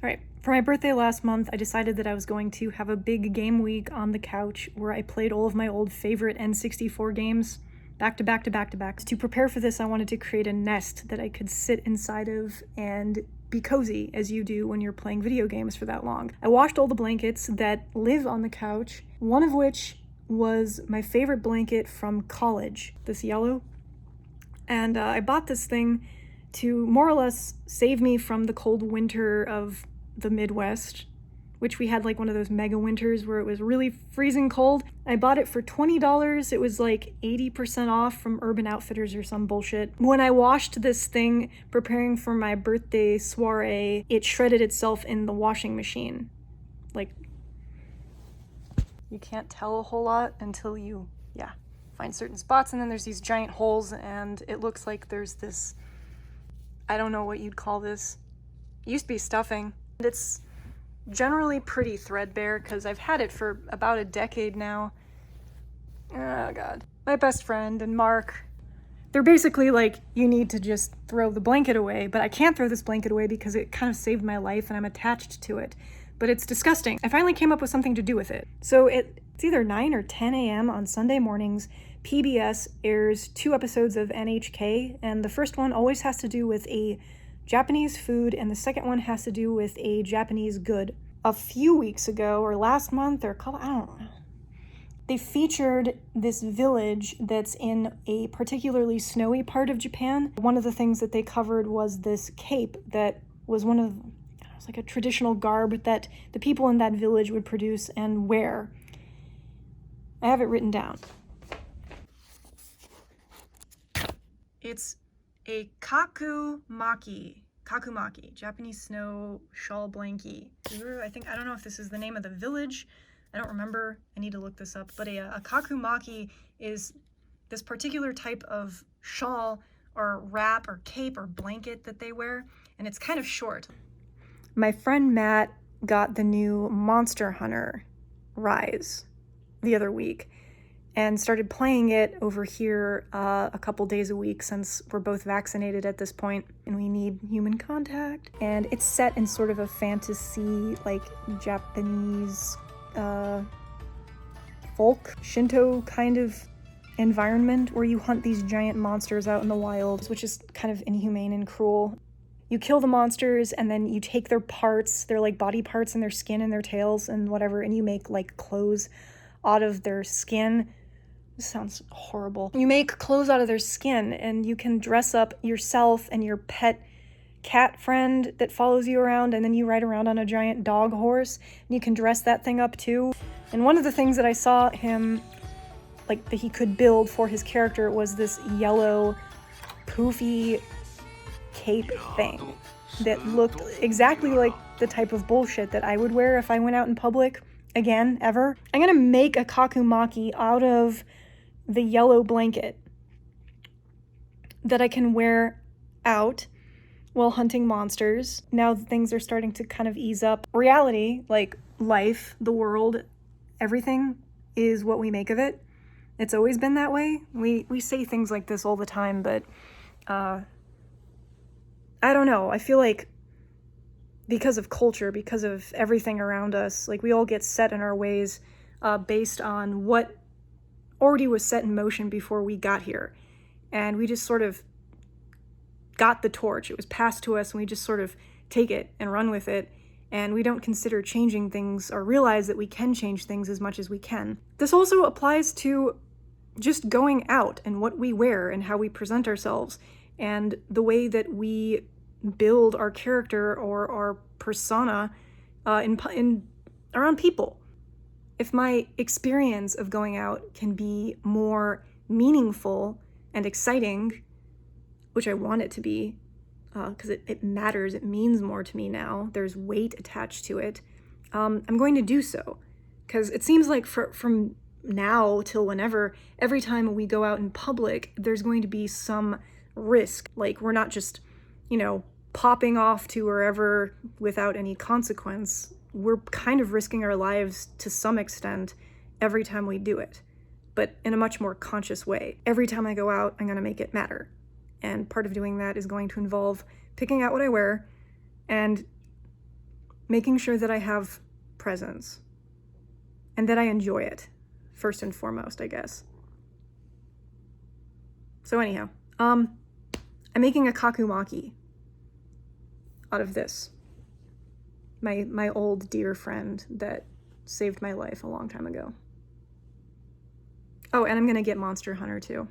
All right, for my birthday last month, I decided that I was going to have a big game week on the couch where I played all of my old favorite N64 games back to back to back to back. To prepare for this, I wanted to create a nest that I could sit inside of and be cozy, as you do when you're playing video games for that long. I washed all the blankets that live on the couch, one of which was my favorite blanket from college, this yellow. And I bought this thing to more or less save me from the cold winter of the Midwest, which we had like one of those mega winters where it was really freezing cold. I bought it for $20. It was like 80% off from Urban Outfitters or some bullshit. When I washed this thing preparing for my birthday soiree, it shredded itself in the washing machine. Like, you can't tell a whole lot until you, find certain spots, and then there's these giant holes, and it looks like there's this, I don't know what you'd call this. It used to be stuffing. It's generally pretty threadbare because I've had it for about a decade now. Oh God. My best friend and Mark, they're basically like, you need to just throw the blanket away, but I can't throw this blanket away because it kind of saved my life and I'm attached to it. But it's disgusting. I finally came up with something to do with it. So it's either 9 or 10 a.m. on Sunday mornings. PBS airs 2 episodes of NHK, and the first one always has to do with a Japanese food, and the second one has to do with a Japanese good. A few weeks ago, or last month, or I don't know, they featured this village that's in a particularly snowy part of Japan. One of the things that they covered was this cape that was one of, it was like a traditional garb that the people in that village would produce and wear. I have it written down. It's a Kakumaki, Japanese snow shawl blankie. I don't know if this is the name of the village. I don't remember. I need to look this up. But a Kakumaki is this particular type of shawl or wrap or cape or blanket that they wear, and it's kind of short. My friend Matt got the new Monster Hunter Rise the other week and started playing it over here a couple days a week since we're both vaccinated at this point and we need human contact. And it's set in sort of a fantasy, like Japanese folk, Shinto kind of environment where you hunt these giant monsters out in the wild, which is kind of inhumane and cruel. You kill the monsters and then you take their parts, their like body parts and their skin and their tails and whatever, and you make like clothes out of their skin. This sounds horrible. You make clothes out of their skin and you can dress up yourself and your pet cat friend that follows you around, and then you ride around on a giant dog horse and you can dress that thing up too. And one of the things that I saw him, like that he could build for his character, was this yellow poofy cape thing that looked exactly like the type of bullshit that I would wear if I went out in public again, ever. I'm gonna make a Kakumaki out of the yellow blanket that I can wear out while hunting monsters. Now things are starting to kind of ease up. Reality, like life, the world, everything is what we make of it. It's always been that way. We say things like this all the time, but I don't know. I feel like because of culture, because of everything around us, like we all get set in our ways based on what already was set in motion before we got here. And we just sort of got the torch. It was passed to us and we just sort of take it and run with it. And we don't consider changing things or realize that we can change things as much as we can. This also applies to just going out and what we wear and how we present ourselves and the way that we build our character or our persona in around people. If my experience of going out can be more meaningful and exciting, which I want it to be, because it matters, it means more to me now, there's weight attached to it, I'm going to do so. Because it seems like from now till whenever, every time we go out in public, there's going to be some risk. Like, we're not just, popping off to wherever without any consequence. We're kind of risking our lives to some extent every time we do it, but in a much more conscious way. Every time I go out, I'm going to make it matter. And part of doing that is going to involve picking out what I wear and making sure that I have presents and that I enjoy it, first and foremost, I guess. So anyhow, I'm making a Kakumaki out of this. My old dear friend that saved my life a long time ago. Oh, and I'm gonna get Monster Hunter too.